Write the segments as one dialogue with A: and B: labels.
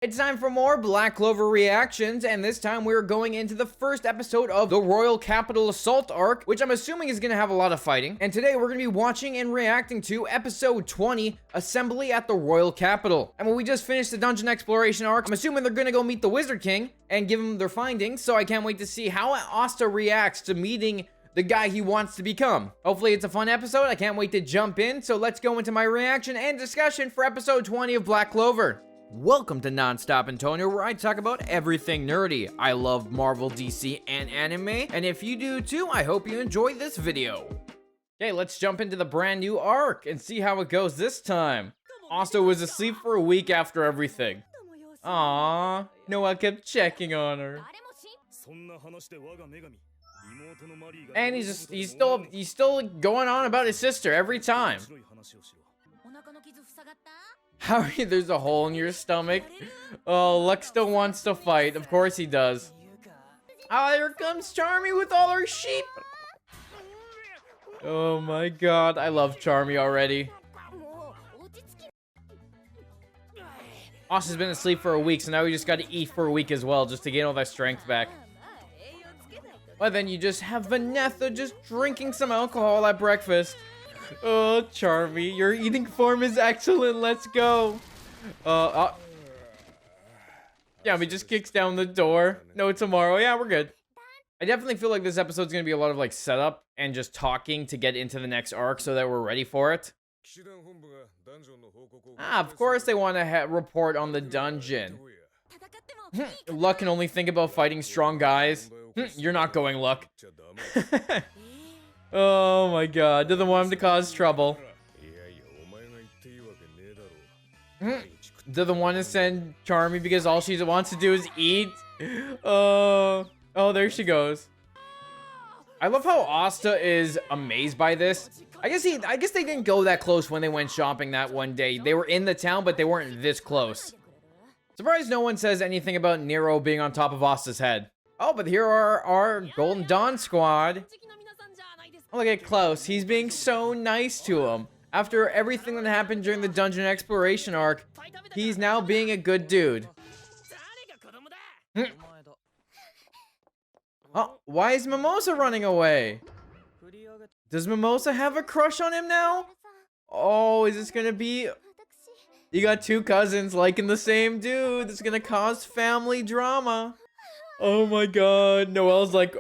A: It's time for more Black Clover reactions, and this time we're going into the first episode of the Royal Capital Assault arc, which I'm assuming is going to have a lot of fighting. And today we're going to be watching and reacting to episode 20, Assembly at the Royal Capital. And when we just finished the dungeon exploration arc, I'm assuming they're going to go meet the Wizard King and give him their findings, so I can't wait to see how Asta reacts to meeting the guy he wants to become. Hopefully it's a fun episode. I can't wait to jump in, so let's go into my reaction and discussion for episode 20 of Black Clover. Welcome to NonStopAntonio, where I talk about everything nerdy. I love Marvel, DC, and anime, and if you do too, I hope you enjoy this video. Okay, let's jump into the brand new arc and see how it goes this time. Asta was asleep for a week after everything. Aww, Noelle kept checking on her. And he's still going on about his sister every time. How are you? There's a hole in your stomach. Oh, Lux still wants to fight. Of course he does. Oh, here comes Charmy with all her sheep. Oh my god, I love Charmy already. Asta's been asleep for a week, so now we just gotta eat for a week as well, just to gain all that strength back. But then you just have Vanessa just drinking some alcohol at breakfast. Oh, Charmy, your eating form is excellent. Let's go. Yeah, he just kicks down the door. No tomorrow. Yeah, we're good. I definitely feel like this episode's gonna be a lot of like setup and just talking to get into the next arc so that we're ready for it. Of course they want to report on the dungeon. Luck can only think about fighting strong guys. You're not going, Luck. Oh my god, doesn't want him to cause trouble. Doesn't want to send Charmy because all she wants to do is eat. Oh, there she goes. I love how Asta is amazed by this. I guess they didn't go that close when they went shopping that one day. They were in the town, but they weren't this close. Surprised no one says anything about Nero being on top of Asta's head. Oh, but here are our Golden Dawn squad. Oh, look at Klaus. He's being so nice to him. After everything that happened during the dungeon exploration arc, he's now being a good dude. Oh, why is Mimosa running away? Does Mimosa have a crush on him now? Oh, is this gonna be... You got two cousins liking the same dude. This is gonna cause family drama. Oh my god. Noelle's like...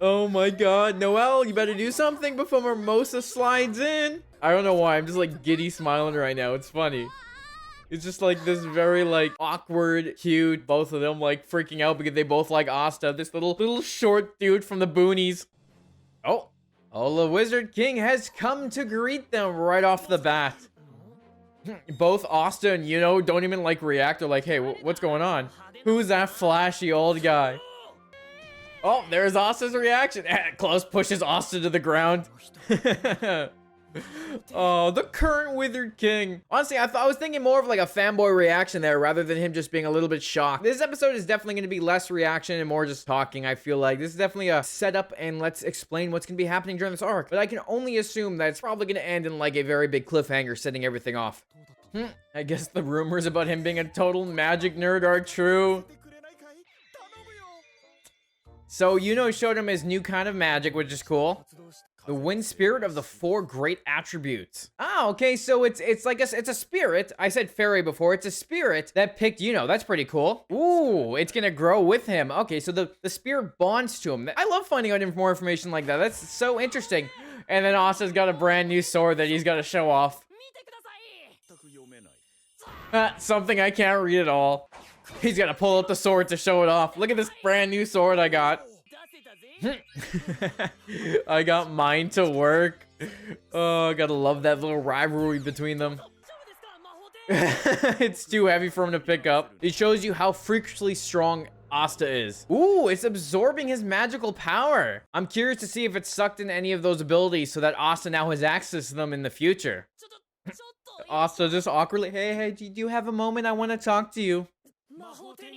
A: Oh my god, Noelle, you better do something before Mimosa slides in. I don't know why, I'm just like giddy smiling right now. It's funny. It's just like this very like awkward, cute, both of them like freaking out because they both like Asta, this little short dude from the boonies. Oh, the Wizard King has come to greet them right off the bat. Both Asta and don't even like react or like, hey, what's going on? Who's that flashy old guy? Oh, there's Asta's reaction. Klaus pushes Asta to the ground. Oh, the current Wizard King. Honestly, I was thinking more of like a fanboy reaction there rather than him just being a little bit shocked. This episode is definitely going to be less reaction and more just talking, I feel like. This is definitely a setup and let's explain what's going to be happening during this arc. But I can only assume that it's probably going to end in like a very big cliffhanger setting everything off. I guess the rumors about him being a total magic nerd are true. So, showed him his new kind of magic, which is cool. The wind spirit of the 4 great attributes. Ah, okay, so it's a spirit. I said fairy before. It's a spirit that picked That's pretty cool. Ooh, it's gonna grow with him. Okay, so the spirit bonds to him. I love finding out more information like that. That's so interesting. And then Asta's got a brand new sword that he's got to show off. Something I can't read at all. He's got to pull out the sword to show it off. Look at this brand new sword I got. I got mine to work. Oh, I gotta love that little rivalry between them. It's too heavy for him to pick up. It shows you how freakishly strong Asta is. Ooh, it's absorbing his magical power. I'm curious to see if it's sucked in any of those abilities so that Asta now has access to them in the future. Asta just awkwardly, hey, do you have a moment? I want to talk to you.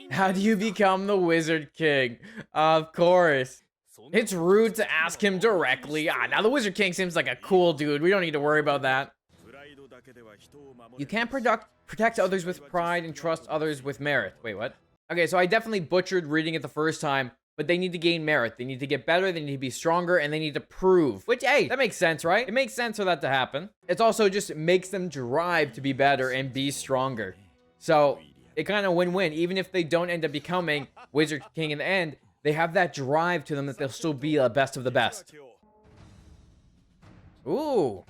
A: How do you become the Wizard King? Of course. It's rude to ask him directly. Now the Wizard King seems like a cool dude. We don't need to worry about that. You can't protect others with pride and trust others with merit. Wait, what? Okay, so I definitely butchered reading it the first time, but they need to gain merit. They need to get better, they need to be stronger, and they need to prove. Which, hey, that makes sense, right? It makes sense for that to happen. It's also just makes them drive to be better and be stronger. So, it kind of win-win. Even if they don't end up becoming Wizard King in the end, they have that drive to them that they'll still be the best of the best. Ooh.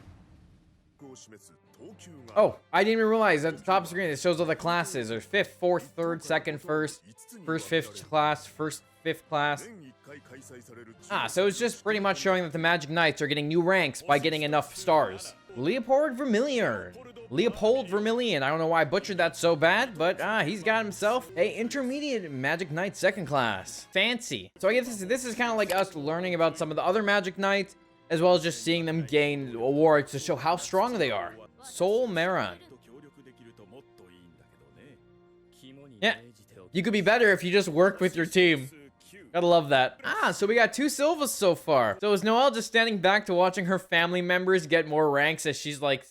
A: Oh, I didn't even realize at the top of the screen it shows all the classes. There's 5th, 4th, 3rd, 2nd, 1st, 5th class, 5th class. So it's just pretty much showing that the Magic Knights are getting new ranks by getting enough stars. Leopold Vermilion. I don't know why I butchered that so bad, but he's got himself a intermediate Magic Knight 2nd class. Fancy. So I guess this is kind of like us learning about some of the other Magic Knights, as well as just seeing them gain awards to show how strong they are. Soul Maron. Yeah, you could be better if you just worked with your team. Gotta love that. So we got 2 Silvas so far. So is Noelle just standing back to watching her family members get more ranks as she's like,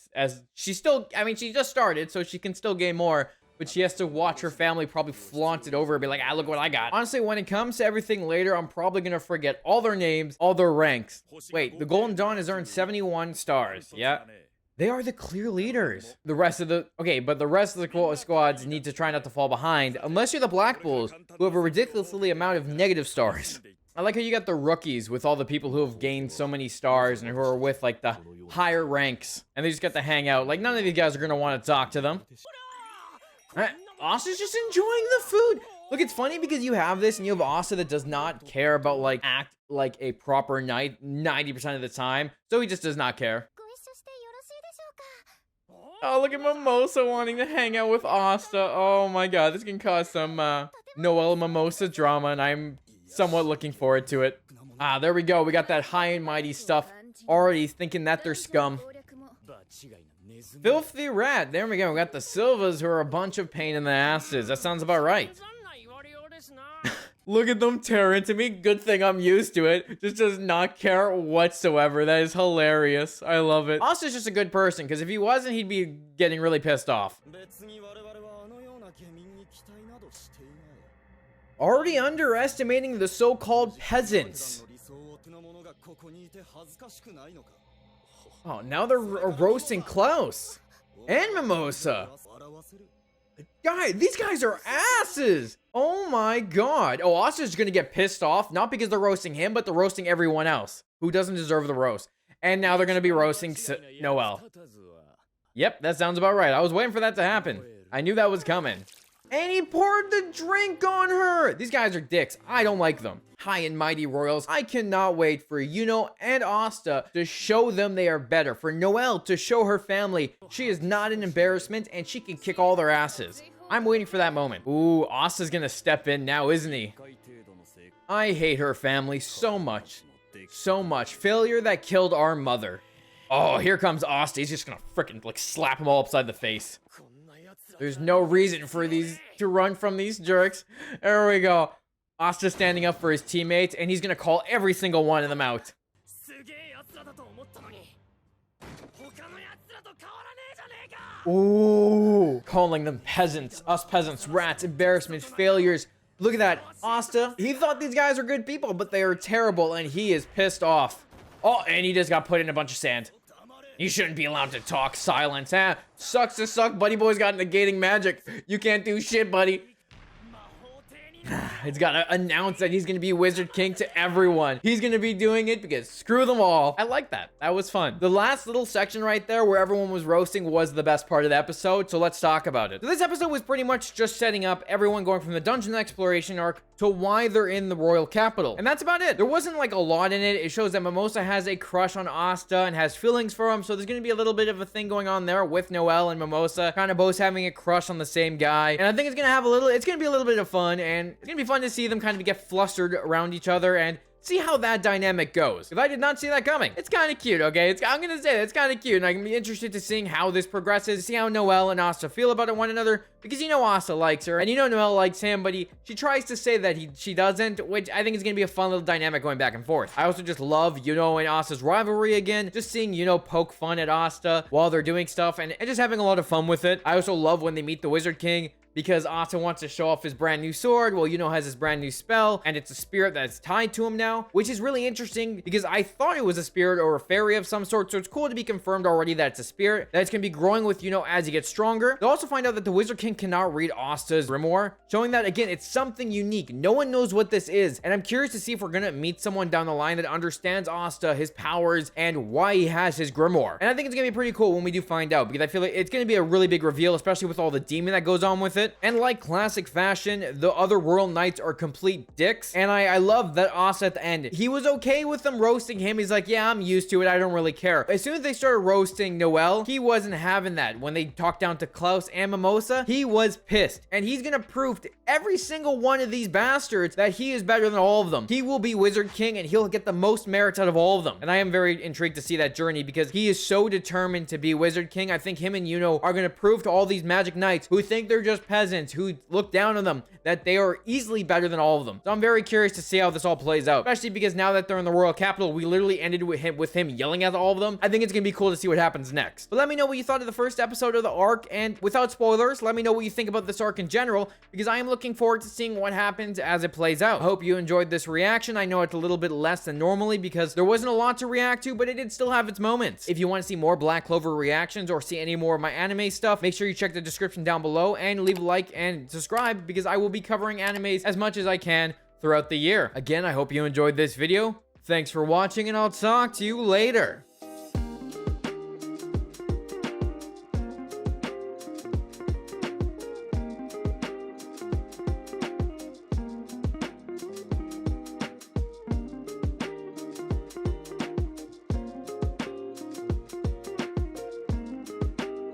A: she just started, so she can still gain more, but she has to watch her family probably flaunt it over and be like, look what I got. Honestly, when it comes to everything later, I'm probably gonna forget all their names, all their ranks. Wait, the Golden Dawn has earned 71 stars. Yeah. They are the clear leaders. The rest of the squads need to try not to fall behind, unless you're the Black Bulls, who have a ridiculously amount of negative stars. I like how you got the rookies with all the people who have gained so many stars and who are with like the higher ranks, and they just get to hang out. Like, none of these guys are gonna want to talk to them. Asta's just enjoying the food. Look, it's funny because you have this and you have Asta that does not care about like act like a proper knight 90% of the time, so he just does not care. Oh, look at Mimosa wanting to hang out with Asta. Oh my god, this can cause some Noelle and Mimosa drama, and I'm somewhat looking forward to it. There we go. We got that high and mighty stuff. Already thinking that they're scum. Filthy rat. There we go. We got the Silvas, who are a bunch of pain in the asses. That sounds about right. Look at them tear into me. Good thing I'm used to it. Just does not care whatsoever. That is hilarious. I love it. Asta's just a good person, because if he wasn't, he'd be getting really pissed off. Already underestimating the so-called peasants. Oh, now they're roasting Klaus and Mimosa. Guys, these guys are asses. Oh my god. Oh, Asta's gonna get pissed off, not because they're roasting him, but they're roasting everyone else who doesn't deserve the roast. And now they're gonna be roasting Noelle. Yep, that sounds about right. I was waiting for that to happen. I knew that was coming. And he poured the drink on her. These guys are dicks. I don't like them. High and mighty royals. I cannot wait for Yuno and Asta to show them they are better. For Noelle to show her family she is not an embarrassment and she can kick all their asses. I'm waiting for that moment. Ooh, Asta's gonna step in now, isn't he? I hate her family so much. So much. Failure that killed our mother. Oh, here comes Asta. He's just gonna freaking like slap them all upside the face. There's no reason for these to run from these jerks. There we go. Asta standing up for his teammates, and he's gonna call every single one of them out. Ooh, calling them peasants, us peasants, rats, embarrassments, failures. Look at that, Asta. He thought these guys are good people, but they are terrible, and he is pissed off. Oh, and he just got put in a bunch of sand. You shouldn't be allowed to talk. Silence. Sucks to suck. Buddy boy's got negating magic. You can't do shit, buddy. He's got to announce that he's going to be Wizard King to everyone. He's going to be doing it because screw them all. I like that. That was fun. The last little section right there where everyone was roasting was the best part of the episode, so let's talk about it. So this episode was pretty much just setting up everyone going from the dungeon exploration arc to why they're in the royal capital. And that's about it. There wasn't like a lot in it. It shows that Mimosa has a crush on Asta and has feelings for him, so there's going to be a little bit of a thing going on there with Noelle and Mimosa, kind of both having a crush on the same guy. And I think it's going to be a little bit of fun, and it's going to be fun to see them kind of get flustered around each other and see how that dynamic goes. If I did not see that coming, it's kind of cute, okay? I'm gonna say that it's kind of cute, and I'm gonna be interested to seeing how this progresses, see how Noelle and Asta feel about one another, because you know Asta likes her, and you know Noelle likes him, but she tries to say that she doesn't, which I think is gonna be a fun little dynamic going back and forth. I also just love Yuno and Asta's rivalry again, just seeing Yuno poke fun at Asta while they're doing stuff, and just having a lot of fun with it. I also love when they meet the Wizard King, because Asta wants to show off his brand new sword. Well, Yuno has his brand new spell, and it's a spirit that's tied to him now, which is really interesting because I thought it was a spirit or a fairy of some sort, so it's cool to be confirmed already that it's a spirit, that it's going to be growing with Yuno as he gets stronger. They'll also find out that the Wizard King cannot read Asta's grimoire, showing that, again, it's something unique. No one knows what this is, and I'm curious to see if we're going to meet someone down the line that understands Asta, his powers, and why he has his grimoire. And I think it's going to be pretty cool when we do find out, because I feel like it's going to be a really big reveal, especially with all the demon that goes on with it. And like classic fashion, the other royal knights are complete dicks, and I love that Asta at the end, he was okay with them roasting him. He's like, yeah, I'm used to it, I don't really care. As soon as they started roasting Noelle, he wasn't having that. When they talked down to Klaus and Mimosa, he was pissed, and he's gonna prove to every single one of these bastards that he is better than all of them. He will be Wizard King, and he'll get the most merits out of all of them, and I am very intrigued to see that journey because he is so determined to be Wizard King. I think him and Yuno are gonna prove to all these magic knights who think they're just peasants, who look down on them, that they are easily better than all of them. So I'm very curious to see how this all plays out, especially because now that they're in the royal capital, we literally ended with him yelling at all of them. I think it's gonna be cool to see what happens next. But let me know what you thought of the first episode of the arc, and without spoilers, let me know what you think about this arc in general, because I am looking forward to seeing what happens as it plays out. I hope you enjoyed this reaction. I know it's a little bit less than normally because there wasn't a lot to react to, but it did still have its moments. If you want to see more Black Clover reactions or see any more of my anime stuff, make sure you check the description down below and leave a like and subscribe, because I will be covering animes as much as I can throughout the year. Again, I hope you enjoyed this video. Thanks for watching, and I'll talk to you later.